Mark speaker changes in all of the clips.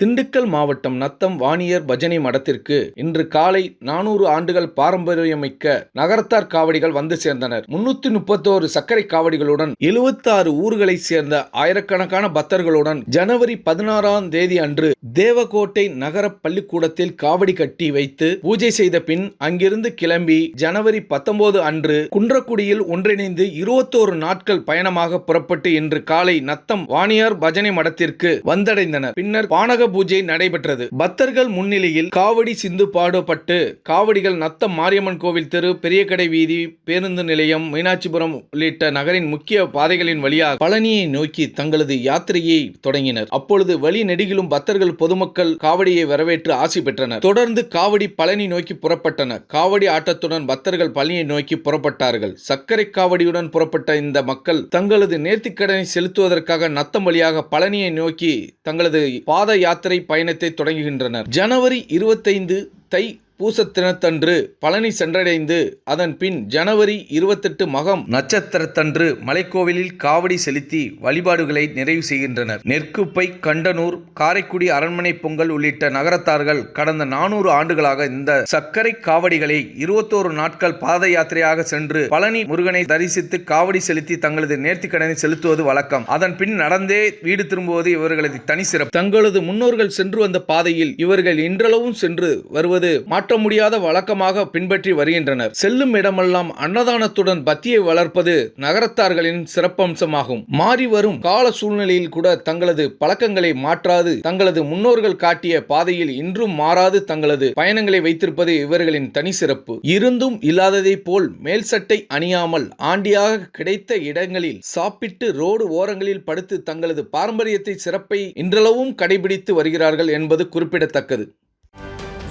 Speaker 1: திண்டுக்கல் மாவட்டம் நத்தம் வாணியர் பஜனை மடத்திற்கு இன்று காலை 400 ஆண்டுகள் பாரம்பரியமிக்க நகரத்தார் காவடிகள் வந்து சேர்ந்தனர். 331 சர்க்கரை காவடிகளுடன் 76 ஊர்களைச் சேர்ந்த ஆயிரக்கணக்கான பக்தர்களுடன் ஜனவரி 16ஆம் தேதி அன்று தேவகோட்டை நகர பள்ளிக்கூடத்தில் காவடி கட்டி வைத்து பூஜை செய்த பின் அங்கிருந்து கிளம்பி ஜனவரி 19 அன்று குன்றக்குடியில் ஒன்றிணைந்து 21 நாட்கள் பயணமாக புறப்பட்டு இன்று காலை நத்தம் வாணியார் பஜனை மடத்திற்கு வந்தடைந்தனர். பின்னர் பானக பூஜை நடைபெற்றது. பக்தர்கள் முன்னிலையில் காவடி சிந்து பாடப்பட்டு காவடிகள் நத்தம் மாரியம்மன் கோவில் தெரு, பெரியகடை வீதி, பேருந்து நிலையம், மீனாட்சிபுரம் உள்ளிட்ட நகரின் முக்கிய பாதைகளின் வழியாக பழனியை நோக்கி தங்களது யாத்திரையை தொடங்கினர். அப்பொழுது வழி நெடுகிலும் பக்தர்கள், பொதுமக்கள் காவடியை வரவேற்று ஆசி பெற்றனர். தொடர்ந்து காவடி பழனி நோக்கி புறப்பட்டன. காவடி ஆட்டத்துடன் பக்தர்கள் பழனியை நோக்கி புறப்பட்டார்கள். சர்க்கரை காவடியுடன் புறப்பட்ட இந்த மக்கள் தங்களது நேர்த்திக்கடனை செலுத்துவதற்காக நத்தம் வழியாக பழனியை நோக்கி தங்களது பாத யாத்திரை பயணத்தை தொடங்குகின்றனர். ஜனவரி 25 தை பூசத்தினத்தன்று பழனி சென்றடைந்து அதன் பின் ஜனவரி 28 மகம் நட்சத்திரத்தன்று மலைக்கோவிலில் காவடி செலுத்தி வழிபாடுகளை நிறைவு செய்கின்றனர். நெற்குப்பை, கண்டனூர், காரைக்குடி அரண்மனை பொங்கல் உள்ளிட்ட நகரத்தார்கள் கடந்த 400 ஆண்டுகளாக இந்த சர்க்கரை காவடிகளை 21 நாட்கள் பாத யாத்திரையாக சென்று பழனி முருகனை தரிசித்து காவடி செலுத்தி தங்களது நேர்த்திக்கடனை செலுத்துவது வழக்கம். அதன் பின் நடந்தே வீடு திரும்புவது இவர்களது தனி சிறப்பு. தங்களது முன்னோர்கள் சென்று வந்த பாதையில் இவர்கள் இன்றளவும் சென்று வருவது மாற்ற முடியாத வழக்கமாக பின்பற்றி வருகின்றனர். செல்லும் இடமெல்லாம் அன்னதானத்துடன் பக்தியை வளர்ப்பது நகரத்தார்களின் சிறப்பம்சமாகும். மாறி வரும் கால சூழ்நிலையில் கூட தங்களது பழக்கங்களை மாற்றாது தங்களது முன்னோர்கள் காட்டிய பாதையில் இன்றும் மாறாது தங்களது பயணங்களை வைத்திருப்பது இவர்களின் தனி சிறப்பு. இருந்தும் இல்லாததை போல் மேல் சட்டை அணியாமல் ஆண்டியாக கிடைத்த இடங்களில் சாப்பிட்டு ரோடு ஓரங்களில் படுத்து தங்களது பாரம்பரியத்தை சிறப்பை இன்றளவும் கடைபிடித்து வருகிறார்கள் என்பது குறிப்பிடத்தக்கது.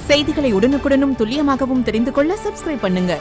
Speaker 2: செய்திகளை உடனுக்குடனும் துல்லியமாகவும் தெரிந்து கொள்ள சப்ஸ்கிரைப் பண்ணுங்க.